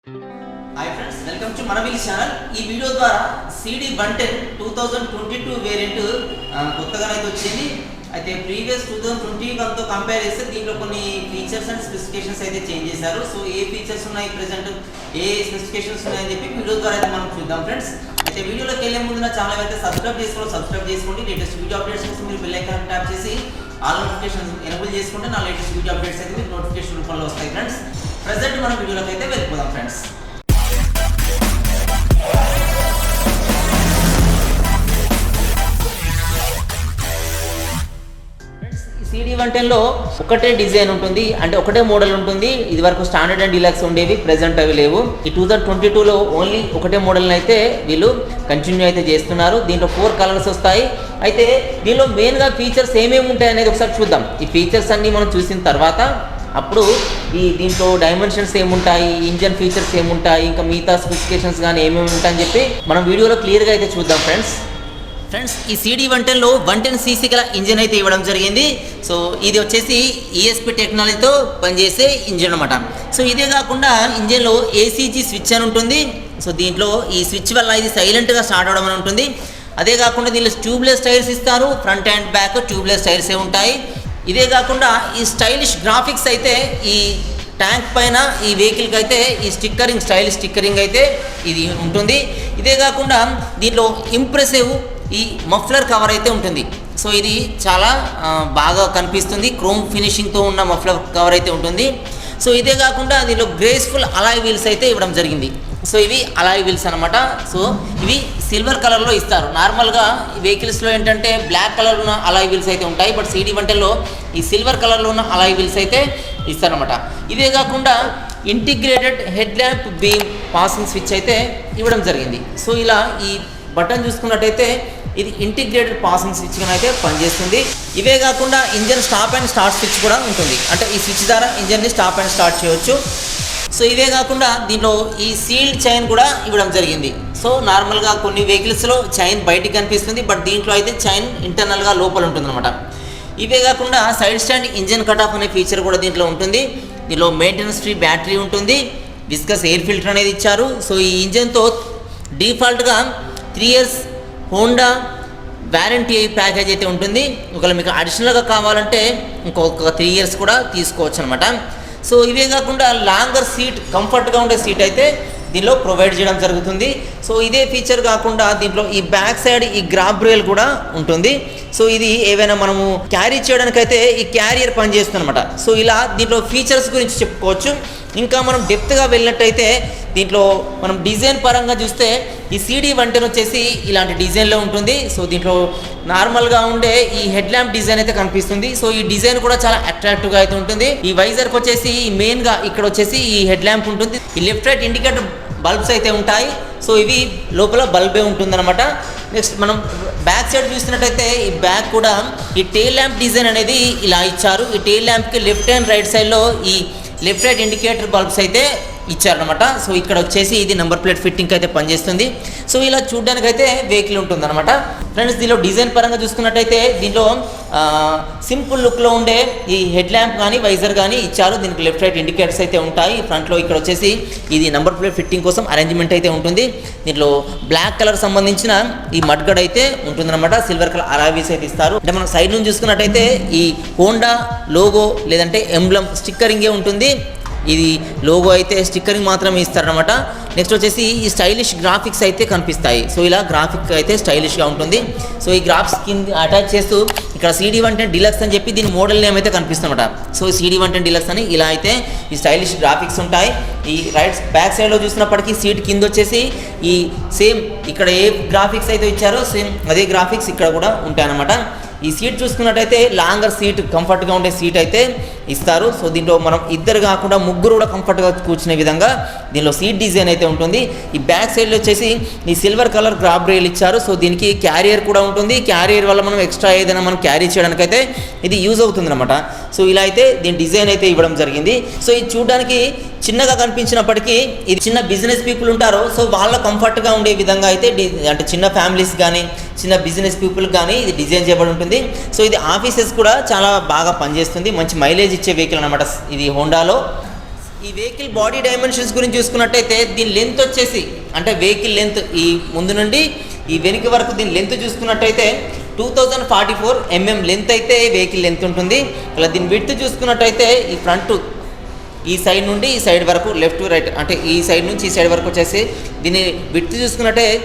Hi friends, welcome to మన wheel channel. ఈ video ద్వారా CD110 2022 వేరియంట్ కొత్తగా అయితే వచ్చింది. అయితే ప్రీవియస్ 2021 తో కంపేర్ చేస్తే దీంట్లో కొన్ని ఫీచర్స్ అండ్ స్పెసిఫికేషన్స్ అయితే చేంజ్ చేశారు. సో ఏ ఫీచర్స్ ఉన్నాయి, ప్రెజెంట్ ఏ స్పెసిఫికేషన్స్ ఉన్నాయని చెప్పి వీడియో ద్వారా అయితే మనం చూద్దాం ఫ్రెండ్స్. అయితే వీడియోలోకి వెళ్ళే ముందు నా ఛానల్ అయితే సబ్స్క్రైబ్ చేసుకోండి. లేటెస్ట్ వీడియో అప్డేట్స్ కోసం మీరు బెల్ ఐకాన్ ట్యాప్ చేసి ఆల్ నోటిఫికేషన్స్ ఎనేబుల్ చేసుకుంటే నా లేటెస్ట్ వీడియో అప్డేట్స్ అయితే మీకు నోటిఫికేషన్ రూపంలో వస్తాయి ఫ్రెండ్స్. ప్రెజెంట్ మనం వీడియోలోకి అయితే వెళ్ళిపోదాం ఫ్రెండ్స్. CD110 లో ఒకటే డిజైన్ ఉంటుంది, అంటే ఒకటే మోడల్ ఉంటుంది. ఇది వరకు స్టాండర్డ్ అండ్ డీలక్స్ ఉండేవి, ప్రెజెంట్ అవి లేవు. ఈ 2022లో ఓన్లీ ఒకటే మోడల్ని అయితే వీళ్ళు కంటిన్యూ అయితే చేస్తున్నారు. దీంట్లో 4 కలర్స్ వస్తాయి. అయితే దీనిలో మెయిన్గా ఫీచర్స్ ఏమేమి ఉంటాయి అనేది ఒకసారి చూద్దాం. ఈ ఫీచర్స్ అన్నీ మనం చూసిన తర్వాత అప్పుడు దీంట్లో డైమెన్షన్స్ ఏముంటాయి, ఇంజన్ ఫీచర్స్ ఏముంటాయి, ఇంకా మిగతా స్పెసిఫికేషన్స్ కానీ ఏమేమి ఉంటాయని చెప్పి మనం వీడియోలో క్లియర్గా అయితే చూద్దాం ఫ్రెండ్స్. ఈ CD110లో 110cc గల ఇంజిన్ అయితే ఇవ్వడం జరిగింది. సో ఇది వచ్చేసి ESP టెక్నాలజీతో పనిచేసే ఇంజిన్ అనమాట. సో ఇదే కాకుండా ఇంజిన్లో ACG స్విచ్ అని ఉంటుంది. సో దీంట్లో ఈ స్విచ్ వల్ల ఇది సైలెంట్గా స్టార్ట్ అవడం అని ఉంటుంది. అదే కాకుండా దీనిలో ట్యూబ్లెస్ టైర్స్ ఇస్తారు, ఫ్రంట్ అండ్ బ్యాక్ ట్యూబ్లెస్ టైర్సే ఉంటాయి. ఇదే కాకుండా ఈ స్టైలిష్ గ్రాఫిక్స్ అయితే ఈ ట్యాంక్ పైన ఈ వెహికల్కి అయితే ఈ స్టైలిష్ స్టిక్కరింగ్ అయితే ఇది ఉంటుంది. ఇదే కాకుండా దీంట్లో ఇంప్రెసివ్ ఈ మఫ్లర్ కవర్ అయితే ఉంటుంది. సో ఇది చాలా బాగా కనిపిస్తుంది, క్రోమ్ ఫినిషింగ్తో ఉన్న మఫ్లర్ కవర్ అయితే ఉంటుంది. సో ఇదే కాకుండా దీనిలో గ్రేస్ఫుల్ అలాయ్ వీల్స్ అయితే ఇవ్వడం జరిగింది. సో ఇవి అలాయ్ వీల్స్ అనమాట. సో ఇవి సిల్వర్ కలర్లో ఇస్తారు. నార్మల్గా ఈ వెహికల్స్లో ఏంటంటే బ్లాక్ కలర్ ఉన్న అలాయ్ వీల్స్ అయితే ఉంటాయి, బట్ CD110లో ఈ సిల్వర్ కలర్లో ఉన్న అలాయ్ వీల్స్ అయితే ఇస్తారనమాట. ఇదే కాకుండా integrated head lamp beam passing switch అయితే ఇవ్వడం జరిగింది. సో ఇలా ఈ బటన్ చూసుకున్నట్టయితే ఇది ఇంటిగ్రేటెడ్ పాసింగ్ స్విచ్గా అయితే పనిచేస్తుంది. ఇవే కాకుండా engine stop and start switch కూడా ఉంటుంది, అంటే ఈ స్విచ్ ద్వారా ఇంజన్ని స్టాప్ అండ్ స్టార్ట్ చేయవచ్చు. సో ఇవే కాకుండా దీంట్లో ఈ సీల్డ్ చైన్ కూడా ఇవ్వడం జరిగింది. సో నార్మల్గా కొన్ని వెహికల్స్లో చైన్ బయటికి కనిపిస్తుంది, బట్ దీంట్లో అయితే చైన్ ఇంటర్నల్గా లోపల ఉంటుంది అనమాట. ఇవే కాకుండా side stand engine cut off అనే ఫీచర్ కూడా దీంట్లో ఉంటుంది. దీనిలో మెయింటెనెన్స్ ఫ్రీ బ్యాటరీ ఉంటుంది, విస్కస్ ఎయిర్ ఫిల్టర్ అనేది ఇచ్చారు. సో ఈ ఇంజన్తో డిఫాల్ట్గా 3 years హోండా వారంటీ ప్యాకేజ్ అయితే ఉంటుంది. ఒకవేళ మీకు అడిషనల్గా కావాలంటే ఇంకొక 3 years కూడా తీసుకోవచ్చు అనమాట. సో ఇవే కాకుండా లాంగర్ సీట్, కంఫర్ట్గా ఉండే సీట్ అయితే దీనిలో ప్రొవైడ్ చేయడం జరుగుతుంది. సో ఇదే ఫీచర్ కాకుండా దీంట్లో ఈ బ్యాక్ సైడ్ ఈ గ్రాబ్ రేల్ కూడా ఉంటుంది. సో ఇది ఏవైనా మనము క్యారీ చేయడానికైతే ఈ క్యారియర్ పనిచేస్తుంది అనమాట. సో ఇలా దీంట్లో ఫీచర్స్ గురించి చెప్పుకోవచ్చు. ఇంకా మనం డెప్త్గా వెళ్ళినట్టయితే దీంట్లో మనం డిజైన్ పరంగా చూస్తే ఈ CD110 వచ్చేసి ఇలాంటి డిజైన్లో ఉంటుంది. సో దీంట్లో నార్మల్గా ఉండే ఈ హెడ్ ల్యాంప్ డిజైన్ అయితే కనిపిస్తుంది. సో ఈ డిజైన్ కూడా చాలా అట్రాక్టివ్గా అయితే ఉంటుంది. ఈ వైజర్కి వచ్చేసి మెయిన్గా ఇక్కడ వచ్చేసి ఈ హెడ్ ల్యాంప్ ఉంటుంది. ఈ లెఫ్ట్ రైట్ ఇండికేటర్ బల్బ్స్ అయితే ఉంటాయి. సో ఇవి లోపల బల్బే ఉంటుందన్నమాట. నెక్స్ట్ మనం బ్యాక్ సైడ్ చూసినట్టయితే ఈ బ్యాక్ కూడా ఈ టెయిల్ ల్యాంప్ డిజైన్ అనేది ఇలా ఇచ్చారు. ఈ టెయిల్ ల్యాంప్కి లెఫ్ట్ అండ్ రైట్ సైడ్లో ఈ లెఫ్ట్ రైట్ ఇండికేటర్ బల్బ్స్ అయితే ఇచ్చారనమాట. సో ఇక్కడ వచ్చేసి ఇది నెంబర్ ప్లేట్ ఫిట్టింగ్ అయితే పనిచేస్తుంది. సో ఇలా చూడడానికి అయితే వెహికల్ ఉంటుందన్నమాట. ఫ్రెండ్స్ దీనిలో డిజైన్ పరంగా చూసుకున్నట్టయితే దీంట్లో సింపుల్ లుక్లో ఉండే ఈ హెడ్ ల్యాంప్ కానీ వైజర్ కానీ ఇచ్చారు. దీనికి లెఫ్ట్ రైట్ ఇండికేటర్స్ అయితే ఉంటాయి. ఫ్రంట్లో ఇక్కడ వచ్చేసి ఇది నెంబర్ ప్లేట్ ఫిట్టింగ్ కోసం అరేంజ్మెంట్ అయితే ఉంటుంది. దీంట్లో బ్లాక్ కలర్ సంబంధించిన ఈ మడ్గడ్ అయితే ఉంటుందన్నమాట. సిల్వర్ కలర్ అలాయ్ అయితే ఇస్తారు. అంటే మనం సైడ్ నుంచి చూసుకున్నట్టయితే ఈ హోండా లోగో లేదంటే ఎంబ్లమ్ స్టిక్కరింగే ఉంటుంది. ఇది లోగో అయితే స్టిక్కరింగ్ మాత్రమే ఇస్తారనమాట. నెక్స్ట్ వచ్చేసి ఈ స్టైలిష్ గ్రాఫిక్స్ అయితే కనిపిస్తాయి. సో ఇలా గ్రాఫిక్ అయితే స్టైలిష్గా ఉంటుంది. సో ఈ గ్రాఫిక్స్ కింద అటాచ్ చేస్తూ ఇక్కడ CD110 డీలక్స్ అని చెప్పి దీని మోడల్ నేమ్ అయితే కనిపిస్తుందన్నమాట. సో CD110 డీలక్స్ అని ఇలా అయితే ఈ స్టైలిష్ గ్రాఫిక్స్ ఉంటాయి. ఈ రైట్ బ్యాక్ సైడ్లో చూసినప్పటికీ సీట్ కింద వచ్చేసి ఈ సేమ్ ఇక్కడ ఏ గ్రాఫిక్స్ అయితే ఇచ్చారో సేమ్ అదే గ్రాఫిక్స్ ఇక్కడ కూడా ఉంటాయన్నమాట. ఈ సీట్ చూసుకున్నట్టయితే లాంగర్ సీట్, కంఫర్ట్గా ఉండే సీట్ అయితే ఇస్తారు. సో దీంట్లో మనం ఇద్దరు కాకుండా ముగ్గురు కూడా కంఫర్ట్గా కూర్చునే విధంగా దీనిలో సీట్ డిజైన్ అయితే ఉంటుంది. ఈ బ్యాక్ సైడ్లో వచ్చేసి ఈ సిల్వర్ కలర్ గ్రాబ్ రైల్ ఇచ్చారు. సో దీనికి క్యారియర్ కూడా ఉంటుంది. క్యారియర్ వల్ల మనం ఎక్స్ట్రా ఏదైనా మనం క్యారీ చేయడానికైతే ఇది యూజ్ అవుతుంది అనమాట. సో ఇలా అయితే దీని డిజైన్ అయితే ఇవ్వడం జరిగింది. సో ఇది చూడడానికి చిన్నగా కనిపించినప్పటికీ ఇది చిన్న బిజినెస్ పీపుల్ ఉంటారో సో వాళ్ళ కంఫర్ట్గా ఉండే విధంగా అయితే అంటే చిన్న ఫ్యామిలీస్ కానీ చిన్న బిజినెస్ పీపుల్ కానీ ఇది డిజైన్ చేయబడి ఉంటుంది. సో ఇది ఆఫీసెస్ కూడా చాలా బాగా పనిచేస్తుంది. మంచి మైలేజ్ ఇచ్చే వెహికల్ అనమాట ఇది హోండాలో. ఈ వెహికల్ బాడీ డైమెన్షన్స్ గురించి చూసుకున్నట్టయితే దీని లెంత్ వచ్చేసి అంటే వెహికల్ లెంత్ ఈ ముందు నుండి ఈ వెనుక వరకు దీని లెంత్ చూసుకున్నట్టయితే 2044 mm లెంత్ అయితే వెహికల్ లెంత్ ఉంటుంది. అలా దీని విడ్త్ చూసుకున్నట్టయితే ఈ ఫ్రంట్ ఈ సైడ్ నుండి ఈ సైడ్ వరకు లెఫ్ట్ రైట్ అంటే ఈ సైడ్ నుంచి ఈ సైడ్ వరకు వచ్చేసి దీని విడ్త్ చూసుకున్నట్టయితే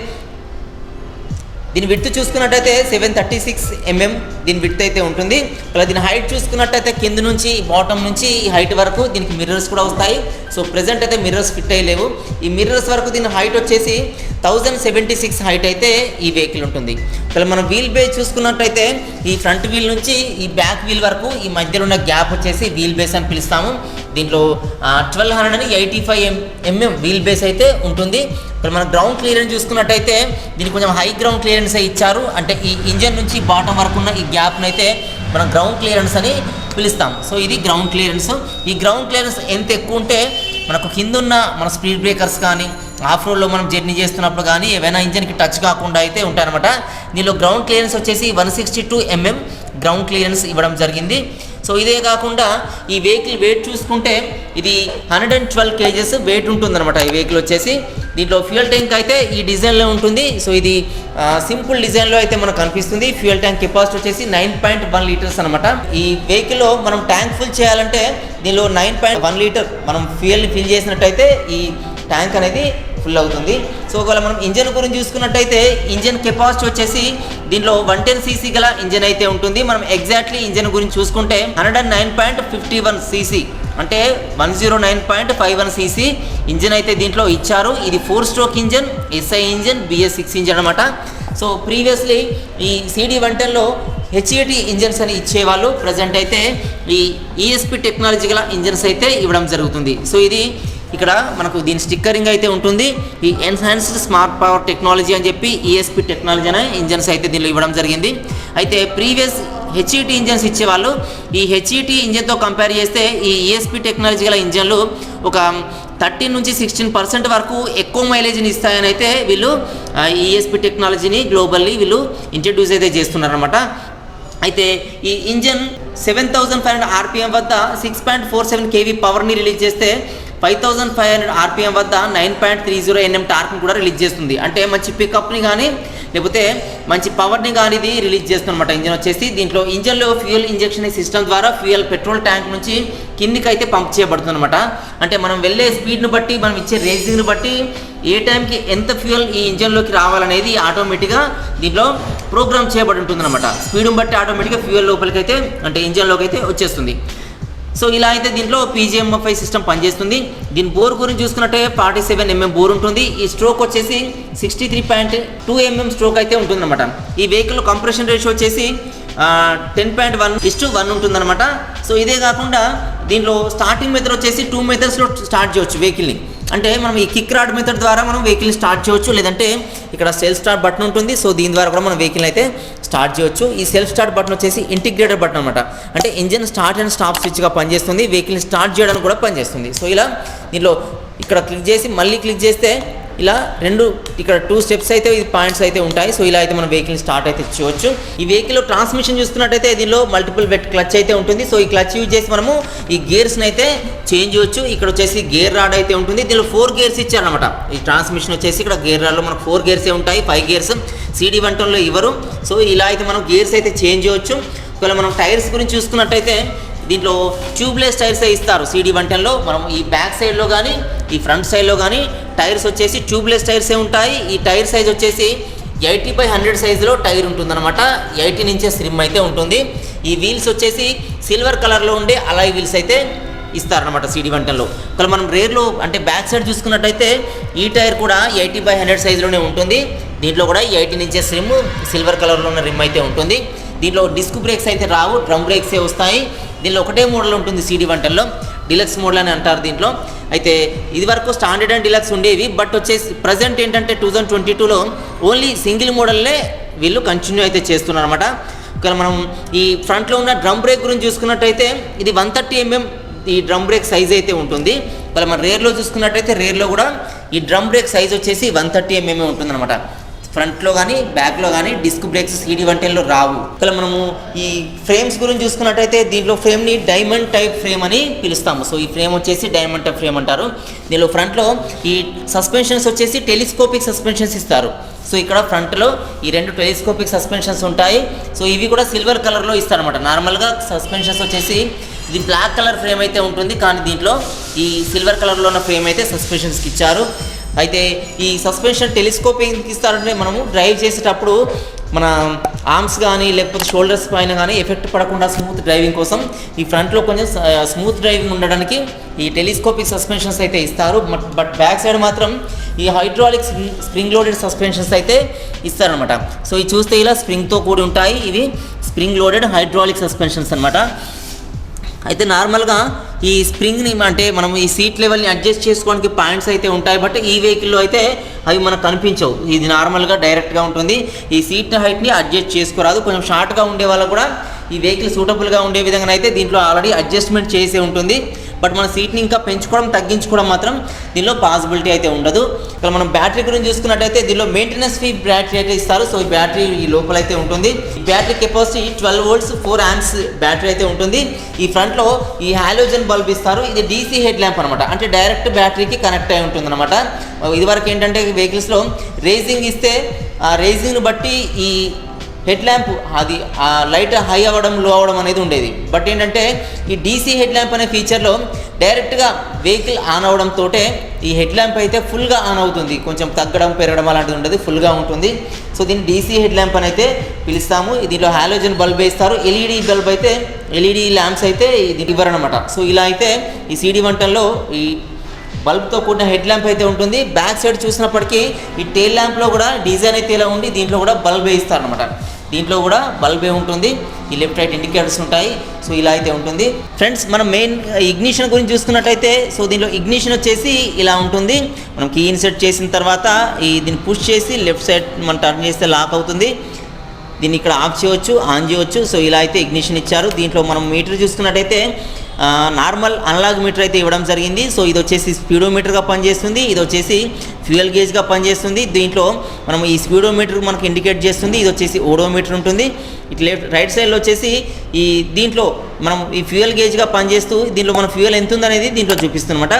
736 mm దీని విడ్త్ అయితే ఉంటుంది. అలా దీని హైట్ చూసుకున్నట్టయితే కింద నుంచి బాటమ్ నుంచి ఈ హైట్ వరకు దీనికి మిర్రర్స్ కూడా వస్తాయి. సో ప్రెజెంట్ అయితే మిర్రర్స్ ఫిట్ అయ్యలేవు. ఈ మిర్రర్స్ వరకు దీని హైట్ వచ్చేసి 1076 హైట్ అయితే ఈ వెహికల్ ఉంటుంది. అలా మనం వీల్ బేస్ చూసుకున్నట్టయితే ఈ ఫ్రంట్ వీల్ నుంచి ఈ బ్యాక్ వీల్ వరకు ఈ మధ్యలో ఉన్న గ్యాప్ వచ్చేసి వీల్ బేస్ అని పిలుస్తాము. దీంట్లో 1285 mm వీల్ బేస్ అయితే ఉంటుంది. ఇప్పుడు మన గ్రౌండ్ క్లియరెన్స్ చూసుకున్నట్టయితే దీనికి కొంచెం హై గ్రౌండ్ క్లియరెన్స్ ఇచ్చారు. అంటే ఈ ఇంజన్ నుంచి బాటమ్ వరకు ఉన్న ఈ గ్యాప్ను అయితే మనం గ్రౌండ్ క్లియరెన్స్ అని పిలుస్తాం. సో ఇది గ్రౌండ్ క్లియరెన్స్. ఈ గ్రౌండ్ క్లియరెన్స్ ఎంత ఎక్కువ ఉంటే మనకు కింద ఉన్న మన స్పీడ్ బ్రేకర్స్ కానీ ఆఫ్ రోడ్లో మనం జర్నీ చేస్తున్నప్పుడు కానీ ఏవైనా ఇంజన్కి టచ్ కాకుండా అయితే ఉంటాయన్నమాట. దీనిలో గ్రౌండ్ క్లియరెన్స్ వచ్చేసి 162 mm గ్రౌండ్ క్లియరెన్స్ ఇవ్వడం జరిగింది. సో ఇదే కాకుండా ఈ వెహికల్ వెయిట్ చూసుకుంటే ఇది 112 kgs వెయిట్ ఉంటుందన్నమాట. ఈ వెహికల్ వచ్చేసి దీంట్లో ఫ్యూయల్ ట్యాంక్ అయితే ఈ డిజైన్లో ఉంటుంది. సో ఇది సింపుల్ డిజైన్లో అయితే మనకు కనిపిస్తుంది. ఫ్యూయల్ ట్యాంక్ కెపాసిటీ వచ్చేసి 9.1 లీటర్స్ అనమాట. ఈ వెహికల్లో మనం ట్యాంక్ ఫుల్ చేయాలంటే దీనిలో 9.1 లీటర్ మనం ఫ్యూయల్ని ఫిల్ చేసినట్టయితే ఈ ట్యాంక్ అనేది ఫుల్ అవుతుంది. సో ఒకవేళ మనం ఇంజన్ గురించి చూసుకున్నట్టయితే ఇంజన్ కెపాసిటీ వచ్చేసి దీనిలో 110 cc గల ఇంజన్ అయితే ఉంటుంది. మనం ఎగ్జాక్ట్లీ ఇంజన్ గురించి చూసుకుంటే 109.51 cc అంటే 109.51 cc ఇంజన్ అయితే దీంట్లో ఇచ్చారు. ఇది 4 stroke engine, SI engine, BS6 engine అనమాట. సో ప్రీవియస్లీ ఈ CD110లో HET ఇంజన్స్ అని ఇచ్చేవాళ్ళు. ప్రజెంట్ అయితే ఈ ESP టెక్నాలజీ గల ఇంజన్స్ అయితే ఇవ్వడం జరుగుతుంది. సో ఇది ఇక్కడ మనకు దీని స్టిక్కరింగ్ అయితే ఉంటుంది. ఈ ఎన్హాన్స్డ్ స్మార్ట్ పవర్ టెక్నాలజీ అని చెప్పి ESP టెక్నాలజీ అనే ఇంజన్స్ అయితే దీనిలో ఇవ్వడం జరిగింది. అయితే ప్రీవియస్ HET ఇంజన్స్ ఇచ్చేవాళ్ళు ఈ HET ఇంజన్తో కంపేర్ చేస్తే ఈ ESP టెక్నాలజీ గల ఇంజన్లు ఒక 13 నుంచి 16% వరకు ఎక్కువ మైలేజ్ని ఇస్తాయని అయితే వీళ్ళు ESP టెక్నాలజీని గ్లోబల్లీ వీళ్ళు ఇంట్రడ్యూస్ అయితే చేస్తున్నారన్నమాట. అయితే ఈ ఇంజన్ 7500 RPM వద్ద 6.47 kV పవర్ని రిలీజ్ చేస్తే 5500 RPM వద్ద 9.30 Nm టార్క్ని కూడా రిలీజ్ చేస్తుంది. అంటే మంచి పికప్ని కానీ లేకపోతే మంచి పవర్ని కానీ ఇది రిలీజ్ చేస్తుంది అనమాట ఇంజన్ వచ్చేసి. దీంట్లో ఇంజన్లో ఫ్యూయల్ ఇంజెక్షన్ సిస్టమ్ ద్వారా ఫ్యూయల్ పెట్రోల్ ట్యాంక్ నుంచి కిందికి అయితే పంప్ చేయబడుతుంది అనమాట. అంటే మనం వెళ్ళే స్పీడ్ని బట్టి మనం ఇచ్చే రేసింగ్ని బట్టి ఏ టైంకి ఎంత ఫ్యూయల్ ఈ ఇంజన్లోకి రావాలనేది ఆటోమేటిక్గా దీంట్లో ప్రోగ్రామ్ చేయబడి ఉంటుంది అనమాట. స్పీడ్ని బట్టి ఆటోమేటిక్గా ఫ్యూయల్ లోపలికి అయితే అంటే ఇంజన్లోకి అయితే వచ్చేస్తుంది. సో ఇలా అయితే దీంట్లో PGMFI సిస్టమ్ పనిచేస్తుంది. దీని బోర్ గురించి చూసుకున్నట్టే 47 mm బోర్ ఉంటుంది. ఈ స్ట్రోక్ వచ్చేసి 63.2 mm స్ట్రోక్ అయితే ఉంటుందన్నమాట. ఈ వెహికల్ కంప్రెషన్ రేషియో వచ్చేసి 10.1:1 ఉంటుందన్నమాట. సో ఇదే కాకుండా దీంట్లో స్టార్టింగ్ మెథడ్ వచ్చేసి 2 మెథడ్స్లో స్టార్ట్ చేయవచ్చు వెహికల్ని. అంటే మనం ఈ కిక్ రాడ్ మెథడ్ ద్వారా మనం వెహికల్ని స్టార్ట్ చేయవచ్చు, లేదంటే ఇక్కడ సెల్ఫ్ స్టార్ట్ బటన్ ఉంటుంది. సో దీని ద్వారా కూడా మనం వెహికల్ అయితే స్టార్ట్ చేయవచ్చు. ఈ సెల్ఫ్ స్టార్ట్ బటన్ వచ్చేసి ఇంటిగ్రేటెడ్ బటన్ అనమాట. అంటే ఇంజన్ స్టార్ట్ అండ్ స్టాప్ స్విచ్గా పనిచేస్తుంది, వెహికల్ని స్టార్ట్ చేయడానికి కూడా పనిచేస్తుంది. సో ఇలా దీనిలో ఇక్కడ క్లిక్ చేసి మళ్ళీ క్లిక్ చేస్తే ఇలా ఇక్కడ 2 స్టెప్స్ అయితే ఇది పాయింట్స్ అయితే ఉంటాయి. సో ఇలా అయితే మనం వెహికల్ స్టార్ట్ అయితే చేయవచ్చు. ఈ వెహికల్లో ట్రాన్స్మిషన్ చూస్తున్నట్టయితే దీనిలో మల్టిపుల్ వెట్ క్లచ్ అయితే ఉంటుంది. సో ఈ క్లచ్ యూజ్ చేసి మనము ఈ గేర్స్ని అయితే చేంజ్ చేయవచ్చు. ఇక్కడ వచ్చేసి గేర్ రాడ్ అయితే ఉంటుంది. దీనిలో 4 గేర్స్ ఇచ్చారనమాట. ఈ ట్రాన్స్మిషన్ వచ్చేసి ఇక్కడ గేర్ రాడ్లో మనకు 4 గేర్సే ఉంటాయి, 5 గేర్స్ CD110లో ఇవ్వరు. సో ఇలా అయితే మనం గేర్స్ అయితే చేంజ్ చేయవచ్చు. ఒకవేళ మనం టైర్స్ గురించి చూసుకున్నట్టయితే దీంట్లో ట్యూబ్లెస్ టైర్స్ ఇస్తారు CD110లో. మనం ఈ బ్యాక్ సైడ్లో కానీ ఈ ఫ్రంట్ సైడ్లో కానీ టైర్స్ వచ్చేసి ట్యూబ్లెస్ టైర్సే ఉంటాయి. ఈ టైర్ సైజ్ వచ్చేసి 80/100 సైజులో టైర్ ఉంటుందన్నమాట. 18 ఇంచెస్ రిమ్ అయితే ఉంటుంది. ఈ వీల్స్ వచ్చేసి సిల్వర్ కలర్లో ఉండే అలాయ్ వీల్స్ అయితే ఇస్తారనమాట CD110లో. ఒకవేళ మనం రేర్లో అంటే బ్యాక్ సైడ్ చూసుకున్నట్టయితే ఈ టైర్ కూడా 80/100 సైజులోనే ఉంటుంది. దీంట్లో కూడా 18 ఇంచెస్ రిమ్ సిల్వర్ కలర్లో ఉన్న రిమ్ అయితే ఉంటుంది. దీంట్లో డిస్క్ బ్రేక్స్ అయితే రావు, డ్రమ్ బ్రేక్సే వస్తాయి. దీనిలో ఒకటే మోడల్ ఉంటుంది CD110లో, డిలక్స్ మోడల్ అని అంటారు దీంట్లో. అయితే ఇది వరకు స్టాండర్డ్ అండ్ డిలక్స్ ఉండేవి. బట్ వచ్చేసి ప్రజెంట్ ఏంటంటే 2022లో ఓన్లీ సింగిల్ మోడల్లే వీళ్ళు కంటిన్యూ అయితే చేస్తున్నారు అనమాట. ఒకవేళ మనం ఈ ఫ్రంట్లో ఉన్న డ్రమ్ బ్రేక్ గురించి చూసుకున్నట్టయితే ఇది 130 mm ఈ డ్రమ్ బ్రేక్ సైజ్ అయితే ఉంటుంది. ఒకవేళ మనం రేర్లో చూసుకున్నట్టయితే రేర్లో కూడా ఈ డ్రమ్ బ్రేక్ సైజ్ వచ్చేసి 130 mm ఉంటుందన్నమాట. ఫ్రంట్లో కానీ బ్యాక్లో కానీ డిస్క్ బ్రేక్స్ CD110లో రావు. ఇక్కడ మనము ఈ ఫ్రేమ్స్ గురించి చూసుకున్నట్టయితే దీంట్లో ఫ్రేమ్ని డైమండ్ టైప్ ఫ్రేమ్ అని పిలుస్తాము. సో ఈ ఫ్రేమ్ వచ్చేసి డైమండ్ టైప్ ఫ్రేమ్ అంటారు. దీనిలో ఫ్రంట్లో ఈ సస్పెన్షన్స్ వచ్చేసి టెలిస్కోపిక్ సస్పెన్షన్స్ ఇస్తారు. సో ఇక్కడ ఫ్రంట్లో ఈ 2 టెలిస్కోపిక్ సస్పెన్షన్స్ ఉంటాయి. సో ఇవి కూడా సిల్వర్ కలర్లో ఇస్తారనమాట. నార్మల్గా సస్పెన్షన్స్ వచ్చేసి ఇది బ్లాక్ కలర్ ఫ్రేమ్ అయితే ఉంటుంది, కానీ దీంట్లో ఈ సిల్వర్ కలర్లో ఉన్న ఫ్రేమ్ అయితే సస్పెన్షన్స్కి ఇచ్చారు. అయితే ఈ సస్పెన్షన్ టెలిస్కోపింగ్ ఇస్తారంటే మనము డ్రైవ్ చేసేటప్పుడు మన ఆర్మ్స్ కానీ లేకపోతే షోల్డర్స్ పైన కానీ ఎఫెక్ట్ పడకుండా స్మూత్ డ్రైవింగ్ కోసం ఈ ఫ్రంట్లో కొంచెం స్మూత్ డ్రైవింగ్ ఉండడానికి ఈ టెలిస్కోపిక్ సస్పెన్షన్స్ అయితే ఇస్తారు. బట్ బ్యాక్ సైడ్ మాత్రం ఈ హైడ్రాలిక్ స్ప్రింగ్ లోడెడ్ సస్పెన్షన్స్ అయితే ఇస్తారనమాట. సో ఇవి చూస్తే ఇలా స్ప్రింగ్తో కూడి ఉంటాయి. ఇవి స్ప్రింగ్ లోడెడ్ హైడ్రాలిక్ సస్పెన్షన్స్ అనమాట. అయితే నార్మల్గా ఈ స్ప్రింగ్ని అంటే మనం ఈ సీట్ లెవెల్ని అడ్జస్ట్ చేసుకోవడానికి పాయింట్స్ అయితే ఉంటాయి, బట్ ఈ వెహికల్లో అయితే అవి మనకు కనిపించవు. ఇది నార్మల్గా డైరెక్ట్గా ఉంటుంది. ఈ సీట్ హైట్ని అడ్జస్ట్ చేసుకోరాదు. కొంచెం షార్ట్గా ఉండే వాళ్ళకు కూడా ఈ వెహికల్ సూటబుల్గా ఉండే విధంగా అయితే దీంట్లో ఆల్రెడీ అడ్జస్ట్మెంట్ చేసే ఉంటుంది. బట్ మన సీట్ని ఇంకా పెంచుకోవడం తగ్గించుకోవడం మాత్రం దీనిలో పాసిబిలిటీ అయితే ఉండదు. ఇక్కడ మనం బ్యాటరీ గురించి చూసుకున్నట్టయితే దీనిలో మెయింటెనెన్స్ ఫ్రీ బ్యాటరీ అయితే ఇస్తారు. సో ఈ బ్యాటరీ ఈ లోపల అయితే ఉంటుంది. ఈ battery capacity 12 volts 4 amps battery అయితే ఉంటుంది. ఈ ఫ్రంట్లో ఈ హాలోజన్ బల్బ్ ఇస్తారు. ఇది DC హెడ్ ల్యాంప్ అనమాట, అంటే డైరెక్ట్ బ్యాటరీకి కనెక్ట్ అయి ఉంటుంది అనమాట. ఇదివరకు ఏంటంటే వెహికల్స్లో రేసింగ్ ఇస్తే ఆ రేసింగ్ని బట్టి ఈ హెడ్ ల్యాంప్ అది ఆ లైట్ హై అవ్వడం లో అవ్వడం అనేది ఉండేది. బట్ ఏంటంటే ఈ DC హెడ్ ల్యాంప్ అనే ఫీచర్లో డైరెక్ట్గా వెహికల్ ఆన్ అవ్వడంతో ఈ హెడ్ ల్యాంప్ అయితే ఫుల్గా ఆన్ అవుతుంది. కొంచెం తగ్గడం పెరగడం అలాంటిది ఉండదు, ఫుల్గా ఉంటుంది. సో దీన్ని DC హెడ్ ల్యాంప్ అని అయితే పిలుస్తాము. దీంట్లో హాలోజన్ బల్బ్ ఇస్తారు. LED బల్బ్ అయితే LED ల్యాంప్స్ అయితే ఇది ఇవ్వరనమాట. సో ఇలా అయితే ఈ CD110లో ఈ బల్బ్తో కూడిన హెడ్ ల్యాంప్ అయితే ఉంటుంది. బ్యాక్ సైడ్ చూసినప్పటికీ ఈ టెయిల్ ల్యాంప్లో కూడా డిజైన్ అయితే ఇలా ఉండి దీంట్లో కూడా బల్బే ఇస్తారనమాట. దీంట్లో కూడా బల్బే ఉంటుంది. ఈ లెఫ్ట్ రైట్ ఇండికేటర్స్ ఉంటాయి. సో ఇలా అయితే ఉంటుంది ఫ్రెండ్స్. మనం మెయిన్ ఇగ్నిషన్ గురించి చూసుకున్నట్టయితే సో దీనిలో ఇగ్నిషన్ వచ్చేసి ఇలా ఉంటుంది. మనం కీ ఇన్సర్ట్ చేసిన తర్వాత దీన్ని పుష్ చేసి లెఫ్ట్ సైడ్ మనం టర్న్ చేస్తే లాక్ అవుతుంది. దీన్ని ఇక్కడ ఆఫ్ చేయవచ్చు, ఆన్ చేయవచ్చు. సో ఇలా అయితే ఇగ్నిషన్ ఇచ్చారు. దీంట్లో మనం మీటర్ చూసుకున్నట్టయితే నార్మల్ అనలాగ్ మీటర్ అయితే ఇవ్వడం జరిగింది. సో ఇది వచ్చేసి స్పీడోమీటర్గా పనిచేస్తుంది. ఇది వచ్చేసి ఫ్యూయల్ గేజ్గా పనిచేస్తుంది. దీంట్లో మనం ఈ స్పీడోమీటర్ మనకు ఇండికేట్ చేస్తుంది. ఇది వచ్చేసి ఓడోమీటర్ ఉంటుంది. ఇటు రైట్ సైడ్లో వచ్చేసి ఈ దీంట్లో మనం ఈ ఫ్యూయల్ గేజ్గా పనిచేస్తూ దీంట్లో మన ఫ్యూయల్ ఎంత ఉందనేది దీంట్లో చూపిస్తుంది అనమాట.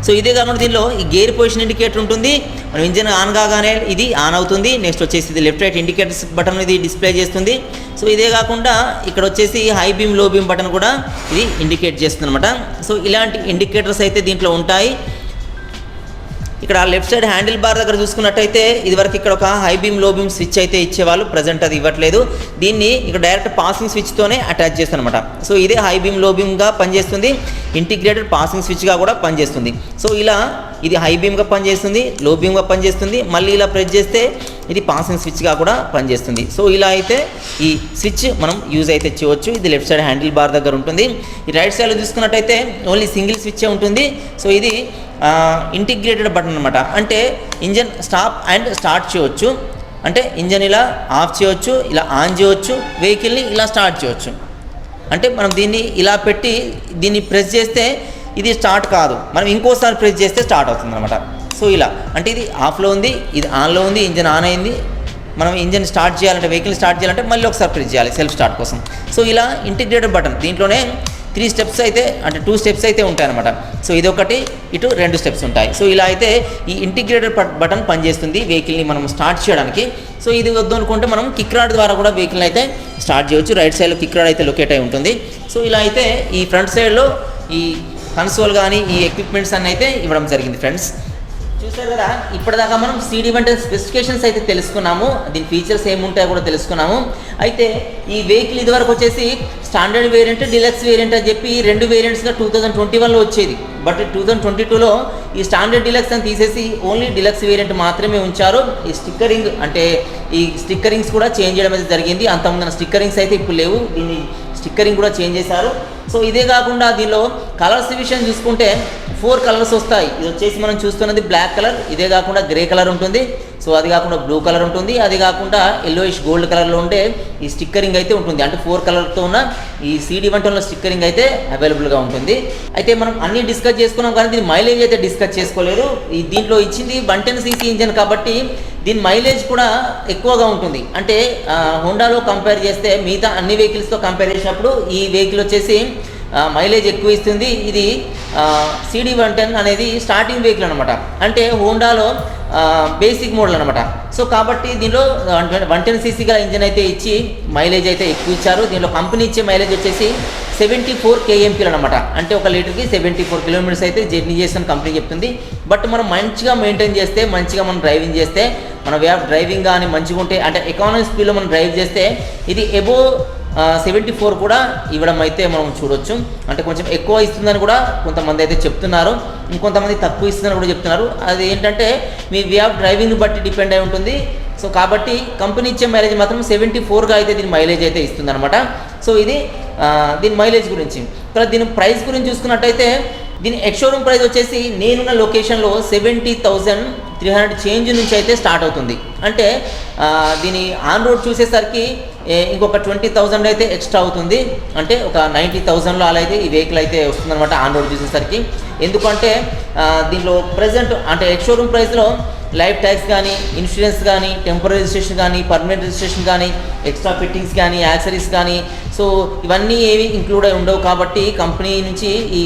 సో ఇదే కాకుండా దీనిలో ఈ గేర్ పొజిషన్ ఇండికేటర్ ఉంటుంది. మనం ఇంజిన్ ఆన్ కాగానే ఇది ఆన్ అవుతుంది. నెక్స్ట్ వచ్చేసి ఇది లెఫ్ట్ రైట్ ఇండికేటర్స్ బటన్ ఇది డిస్ప్లే చేస్తుంది. సో ఇదే కాకుండా ఇక్కడ వచ్చేసి హై బీమ్ లో బీమ్ బటన్ కూడా ఇది ఇండికేట్ చేస్తుంది అనమాట. సో ఇలాంటి ఇండికేటర్స్ అయితే దీంట్లో ఉంటాయి. ఇక్కడ లెఫ్ట్ సైడ్ హ్యాండిల్ బార్ దగ్గర చూసుకున్నట్టయితే ఇదివరకు ఇక్కడ ఒక హై బీమ్ లో బీమ్ స్విచ్ అయితే ఇచ్చేవాళ్ళు, ప్రజెంట్ అది ఇవ్వట్లేదు. దీన్ని ఇక్కడ డైరెక్ట్ పాసింగ్ స్విచ్తోనే అటాచ్ చేస్తాను అనమాట. సో ఇదే హై బీమ్ లో బీమ్గా పనిచేస్తుంది, ఇంటిగ్రేటెడ్ పాసింగ్ స్విచ్గా కూడా పనిచేస్తుంది. సో ఇలా ఇది హై బీమ్గా పనిచేస్తుంది, లో బీమ్గా పనిచేస్తుంది. మళ్ళీ ఇలా ప్రెస్ చేస్తే ఇది పాసింగ్ స్విచ్గా కూడా పనిచేస్తుంది. సో ఇలా అయితే ఈ స్విచ్ మనం యూజ్ అయితే చేయవచ్చు. ఇది లెఫ్ట్ సైడ్ హ్యాండిల్ బార్ దగ్గర ఉంటుంది. ఈ రైట్ సైడ్లో చూసుకున్నట్టయితే ఓన్లీ సింగిల్ స్విచ్చే ఉంటుంది. సో ఇది ఇంటిగ్రేటెడ్ బటన్ అనమాట, అంటే ఇంజన్ స్టాప్ అండ్ స్టార్ట్ చేయవచ్చు. అంటే ఇంజన్ ఇలా ఆఫ్ చేయవచ్చు, ఇలా ఆన్ చేయవచ్చు, వెహికల్ని ఇలా స్టార్ట్ చేయవచ్చు. అంటే మనం దీన్ని ఇలా పెట్టి దీన్ని ప్రెస్ చేస్తే ఇది స్టార్ట్ కాదు, మనం ఇంకోసారి ప్రెస్ చేస్తే స్టార్ట్ అవుతుంది అనమాట. సో ఇలా అంటే ఇది ఆఫ్లో ఉంది, ఇది ఆన్లో ఉంది, ఇంజన్ ఆన్ అయింది. మనం ఇంజన్ స్టార్ట్ చేయాలంటే వెహికల్ స్టార్ట్ చేయాలంటే మళ్ళీ ఒకసారి ప్రెస్ చేయాలి సెల్ఫ్ స్టార్ట్ కోసం. సో ఇలా ఇంటిగ్రేటెడ్ బటన్ దీంట్లోనే 3 స్టెప్స్ అయితే అంటే 2 స్టెప్స్ అయితే ఉంటాయన్నమాట. సో ఇదొకటి, ఇటు 2 స్టెప్స్ ఉంటాయి. సో ఇలా అయితే ఈ ఇంటిగ్రేటెడ్ బటన్ పనిచేస్తుంది వెహికల్ని మనం స్టార్ట్ చేయడానికి. సో ఇది వద్దు అనుకుంటే మనం కిక్ రాడ్ ద్వారా కూడా వెహికల్ అయితే స్టార్ట్ చేయవచ్చు. రైట్ సైడ్లో కిక్ రాడ్ అయితే లొకేట్ అయి ఉంటుంది. సో ఇలా అయితే ఈ ఫ్రంట్ సైడ్లో ఈ కన్సోల్ కానీ ఈ ఎక్విప్మెంట్స్ అన్నీ అయితే ఇవ్వడం జరిగింది ఫ్రెండ్స్. చూసారు కదా, ఇప్పటిదాకా మనం CD110 స్పెసిఫికేషన్స్ అయితే తెలుసుకున్నాము, దీని ఫీచర్స్ ఏముంటాయో కూడా తెలుసుకున్నాము. అయితే ఈ వెహికల్ ఇదివరకు వచ్చేసి స్టాండర్డ్ వేరియంట్, డిలక్స్ వేరియంట్ అని చెప్పి 2 వేరియంట్స్గా 2021లో వచ్చేది. బట్ 2022లో ఈ స్టాండర్డ్ డిలక్స్ అని తీసేసి ఓన్లీ డిలక్స్ వేరియంట్ మాత్రమే ఉంచారు. ఈ స్టిక్కరింగ్ అంటే ఈ స్టిక్కరింగ్స్ కూడా చేంజ్ చేయడం అయితే జరిగింది. అంతకుముందు స్టిక్కరింగ్స్ అయితే ఇప్పుడు లేవు, దీన్ని స్టిక్కరింగ్ కూడా చేంజ్ చేశారు. సో ఇదే కాకుండా దీనిలో కలర్స్ విషయం చూసుకుంటే 4 కలర్స్ వస్తాయి. ఇది వచ్చేసి మనం చూస్తున్నది బ్లాక్ కలర్, ఇదే కాకుండా గ్రే కలర్ ఉంటుంది, సో అది కాకుండా బ్లూ కలర్ ఉంటుంది, అది కాకుండా ఎల్లోయిష్ గోల్డ్ కలర్లో ఉండే ఈ స్టిక్కరింగ్ అయితే ఉంటుంది. అంటే 4 కలర్తో ఉన్న ఈ CD110లో స్టిక్కరింగ్ అయితే అవైలబుల్గా ఉంటుంది. అయితే మనం అన్నీ డిస్కస్ చేసుకున్నాం కానీ దీని మైలేజ్ అయితే డిస్కస్ చేసుకోలేదు. ఈ దీంట్లో ఇచ్చింది 110cc ఇంజన్ కాబట్టి దీని మైలేజ్ కూడా ఎక్కువగా ఉంటుంది. అంటే హోండాలో కంపేర్ చేస్తే మిగతా అన్ని వెహికల్స్తో కంపేర్ చేసినప్పుడు ఈ వెహికల్ వచ్చేసి మైలేజ్ ఎక్కువ ఇస్తుంది. ఇది CD110 అనేది స్టార్టింగ్ వెహికల్ అనమాట, అంటే హోండాలో బేసిక్ మోడల్ అనమాట. సో కాబట్టి దీనిలో 110cc గల ఇంజన్ అయితే ఇచ్చి మైలేజ్ అయితే ఎక్కువ ఇచ్చారు. దీనిలో కంపెనీ ఇచ్చే మైలేజ్ వచ్చేసి 74 kmpl అనమాట, అంటే 1 లీటర్కి 74 కిలోమీటర్స్ అయితే జర్నీ చేస్తాను కంపెనీ చెప్తుంది. బట్ మనం మంచిగా మెయింటైన్ చేస్తే, మంచిగా మనం డ్రైవింగ్ చేస్తే, మన వే ఆఫ్ డ్రైవింగ్ కానీ మంచిగా ఉంటే, అంటే ఎకానమీ స్పీడ్లో మనం డ్రైవ్ చేస్తే ఇది ఎబో 74 కూడా ఇవ్వడం అయితే మనం చూడొచ్చు. అంటే కొంచెం ఎక్కువ ఇస్తుందని కూడా కొంతమంది అయితే చెప్తున్నారు, ఇంకొంతమంది తక్కువ ఇస్తుందని కూడా చెప్తున్నారు. అది ఏంటంటే మీ వే ఆఫ్ డ్రైవింగ్ బట్టి డిపెండ్ అయి ఉంటుంది. సో కాబట్టి కంపెనీ ఇచ్చే మైలేజ్ మాత్రం 74గా అయితే దీని మైలేజ్ అయితే ఇస్తుంది అనమాట. సో ఇది దీని మైలేజ్ గురించి. తర్వాత దీని ప్రైస్ గురించి చూసుకున్నట్టయితే దీని ఎక్స్-షోరూమ్ ప్రైస్ వచ్చేసి నేనున్న లొకేషన్లో 70,300 చేంజ్ నుంచి అయితే స్టార్ట్ అవుతుంది. అంటే దీని ఆన్ రోడ్ చూసేసరికి ఇంకొక 20,000 అయితే ఎక్స్ట్రా అవుతుంది. అంటే ఒక 90,000లో అలా అయితే ఈ వెహికల్ అయితే వస్తుందన్నమాట ఆన్ రోడ్ చూసేసరికి. ఎందుకంటే దీనిలో ప్రజెంట్ అంటే ఎక్స్-షోరూమ్ ప్రైస్లో లైఫ్ ట్యాక్స్ కానీ, ఇన్సూరెన్స్ కానీ, టెంపరీ రిజిస్ట్రేషన్ కానీ, పర్మనెంట్ రిజిస్ట్రేషన్ కానీ, ఎక్స్ట్రా ఫిట్టింగ్స్ కానీ, యాక్సరీస్ కానీ, సో ఇవన్నీ ఏవి ఇంక్లూడ్ అయి ఉండవు. కాబట్టి కంపెనీ నుంచి ఈ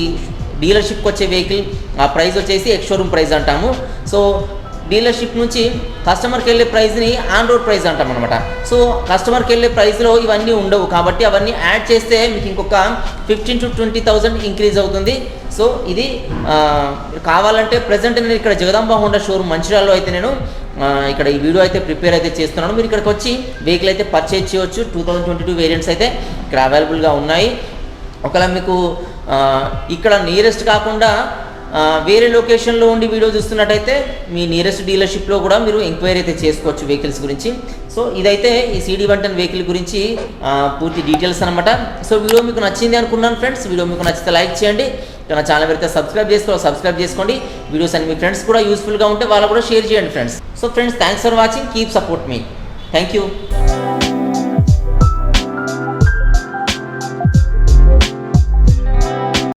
డీలర్షిప్కి వచ్చే వెహికల్ ఆ ప్రైస్ వచ్చేసి ఎక్స్-షోరూమ్ ప్రైస్ అంటాము. సో డీలర్షిప్ నుంచి కస్టమర్కి వెళ్ళే ప్రైస్ని ఆన్ రోడ్ ప్రైస్ అంటాం అనమాట. సో కస్టమర్కి వెళ్ళే ప్రైస్లో ఇవన్నీ ఉండవు కాబట్టి అవన్నీ యాడ్ చేస్తే మీకు ఇంకొక 15,000 to 20,000 ఇంక్రీజ్ అవుతుంది. సో ఇది కావాలంటే ప్రజెంట్ నేను ఇక్కడ జగదాంబ హోండా షోరూమ్ మంచిర్యాలలో అయితే నేను ఇక్కడ ఈ వీడియో అయితే ప్రిపేర్ అయితే చేస్తున్నాను. మీరు ఇక్కడికి వచ్చి వెహికల్ అయితే పర్చేజ్ చేయవచ్చు. 2022 వేరియంట్స్ అయితే ఇక్కడ అవైలబుల్గా ఉన్నాయి. ఒకవేళ మీకు ఇక్కడ నియరెస్ట్ కాకుండా వేరే లొకేషన్లో ఉండి వీడియో చూస్తున్నట్టయితే మీ నియరెస్ట్ డీలర్షిప్లో కూడా మీరు ఎంక్వైరీ అయితే చేసుకోవచ్చు వెహికల్స్ గురించి. సో ఇదైతే ఈ CD110 వెహికల్ గురించి పూర్తి డీటెయిల్స్ అనమాట. సో వీడియో మీకు నచ్చింది అనుకున్నాను ఫ్రెండ్స్. వీడియో మీకు నచ్చితే లైక్ చేయండి, నా ఛానల్ అయితే సబ్స్క్రైబ్ చేసుకోండి. వీడియోస్ అని మీ ఫ్రెండ్స్ కూడా యూస్ఫుల్గా ఉంటే వాళ్ళు కూడా షేర్ చేయండి friends. So friends, thanks for watching, keep support me. Thank you.